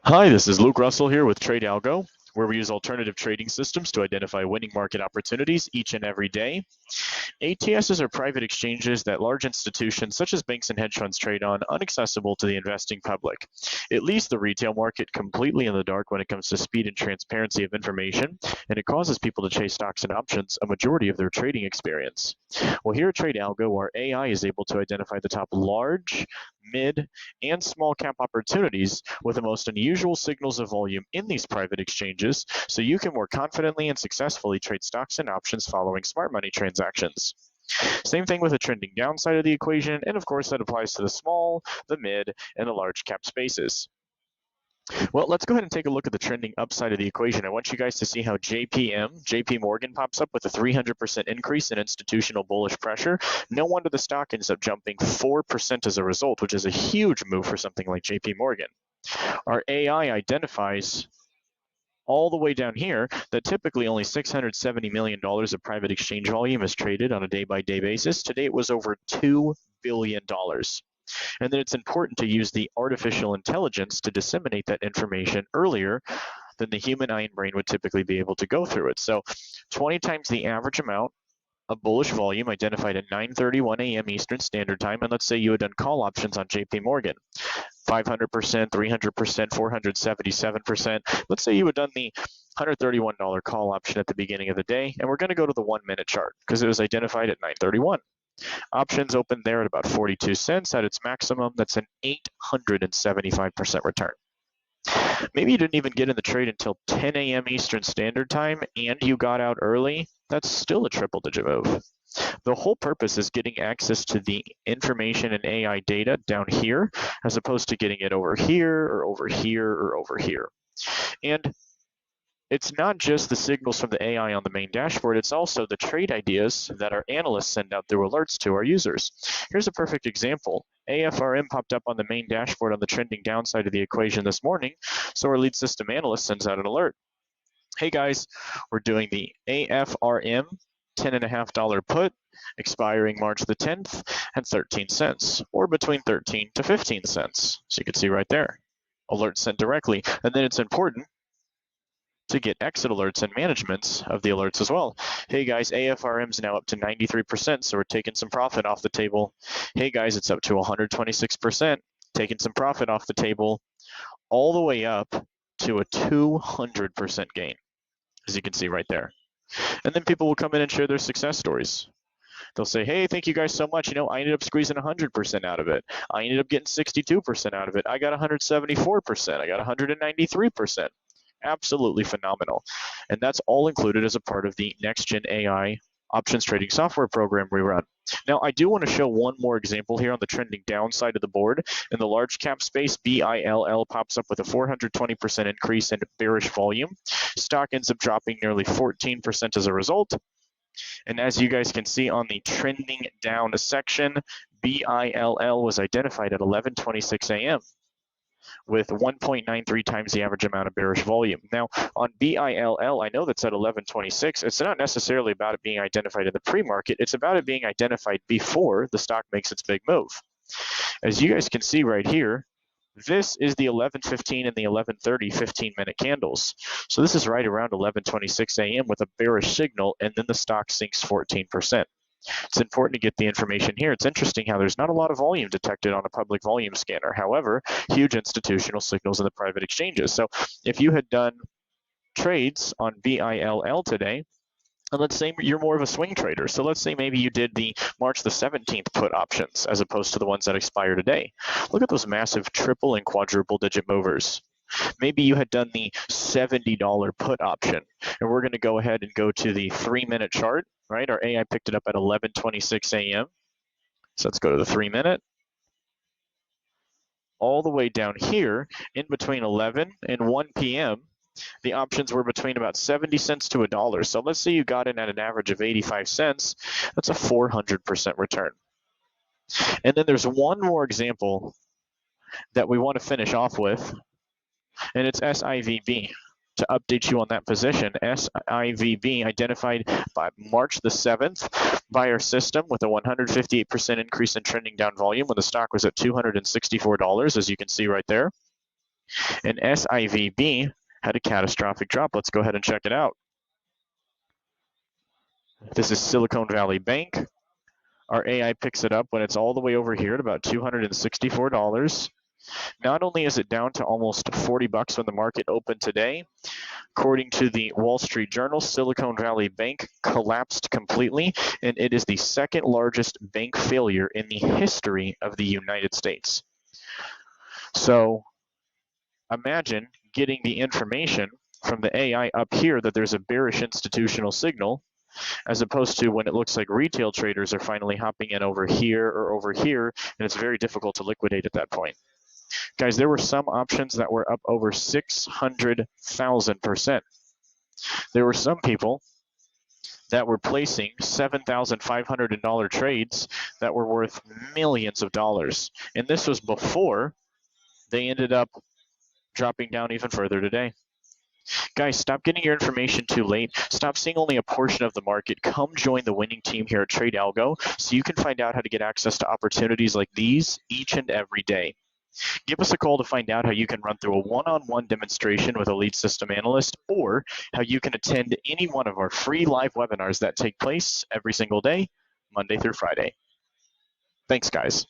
Hi, this is Luke Russell here with Trade Algo, where we use alternative trading systems to identify winning market opportunities each and every day. ATSs are private exchanges that large institutions such as banks and hedge funds trade on, inaccessible to the investing public. It leaves the retail market completely in the dark when it comes to speed and transparency of information, and it causes people to chase stocks and options a majority of their trading experience. Well, here at Trade Algo, our AI is able to identify the top large, mid, and small cap opportunities with the most unusual signals of volume in these private exchanges, so you can more confidently and successfully trade stocks and options following smart money transactions. Same thing with the trending downside of the equation, and of course that applies to the small, the mid, and the large cap spaces. Well, let's go ahead and take a look at the trending upside of the equation. I want you guys to see how JP Morgan pops up with a 300% increase in institutional bullish pressure. No wonder the stock ends up jumping 4% as a result, which is a huge move for something like JP Morgan. Our AI identifies all the way down here that typically only $670 million of private exchange volume is traded on a day-by-day basis. Today it was over $2 billion. And then it's important to use the artificial intelligence to disseminate that information earlier than the human eye and brain would typically be able to go through it. So 20 times the average amount of bullish volume identified at 9:31 a.m. Eastern Standard Time, and let's say you had done call options on JP Morgan. 500%, 300%, 477%. Let's say you had done the $131 call option at the beginning of the day, and we're going to go to the 1 minute chart because it was identified at 9:31. Options opened there at about 42 cents at its maximum. That's an 875% return. Maybe you didn't even get in the trade until 10 a.m. Eastern Standard Time and you got out early. That's still a triple digit move. The whole purpose is getting access to the information and AI data down here, as opposed to getting it over here or over here or over here. And it's not just the signals from the AI on the main dashboard, it's also the trade ideas that our analysts send out through alerts to our users. Here's a perfect example. AFRM popped up on the main dashboard on the trending downside of the equation this morning, so our lead system analyst sends out an alert. Hey guys, we're doing the AFRM $10.50 put expiring March the 10th at 13 cents, or between 13 to 15 cents. So you can see right there, alert sent directly. And then it's important to get exit alerts and managements of the alerts as well. Hey guys, AFRM is now up to 93%, so we're taking some profit off the table. Hey guys, it's up to 126%, taking some profit off the table, all the way up to a 200% gain, as you can see right there. And then people will come in and share their success stories. They'll say, hey, thank you guys so much. You know, I ended up squeezing 100% out of it. I ended up getting 62% out of it. I got 174%. I got 193%. Absolutely phenomenal. And that's all included as a part of the Next Gen AI options trading software program we run. Now, I do want to show one more example here on the trending downside of the board. In the large cap space, BILL pops up with a 420% increase in bearish volume. Stock ends up dropping nearly 14% as a result. And as you guys can see on the trending down section, BILL was identified at 11:26 a.m. with 1.93 times the average amount of bearish volume. Now, on BILL, I know that's at 11:26. It's not necessarily about it being identified in the pre-market. It's about it being identified before the stock makes its big move. As you guys can see right here, this is the 11:15 and the 11:30 15-minute candles. So this is right around 11:26 a.m. with a bearish signal, and then the stock sinks 14%. It's important to get the information here. It's interesting how there's not a lot of volume detected on a public volume scanner. However, huge institutional signals in the private exchanges. So if you had done trades on BILL today, and let's say you're more of a swing trader. So let's say maybe you did the March the 17th put options as opposed to the ones that expire today. Look at those massive triple and quadruple digit movers. Maybe you had done the $70 put option, and we're going to go ahead and go to the 3-minute chart, right? Our AI picked it up at 11:26 a.m. So let's go to the 3-minute. All the way down here, in between 11 and 1 p.m., the options were between about 70 cents to $1. So let's say you got in at an average of 85 cents. That's a 400% return. And then there's one more example that we want to finish off with, and it's SIVB. To update you on that position, SIVB identified by March the 7th by our system with a 158% increase in trending down volume when the stock was at $264, as you can see right there. And SIVB had a catastrophic drop. Let's go ahead and check it out. This is Silicon Valley Bank. Our AI picks it up when it's all the way over here at about $264. Not only is it down to almost 40 bucks when the market opened today, according to the Wall Street Journal, Silicon Valley Bank collapsed completely, and it is the second largest bank failure in the history of the United States. So imagine getting the information from the AI up here that there's a bearish institutional signal, as opposed to when it looks like retail traders are finally hopping in over here or over here, and it's very difficult to liquidate at that point. Guys, there were some options that were up over 600,000%. There were some people that were placing $7,500 trades that were worth millions of dollars. And this was before they ended up dropping down even further today. Guys, stop getting your information too late. Stop seeing only a portion of the market. Come join the winning team here at Trade Algo so you can find out how to get access to opportunities like these each and every day. Give us a call to find out how you can run through a one-on-one demonstration with a lead system analyst, or how you can attend any one of our free live webinars that take place every single day, Monday through Friday. Thanks, guys.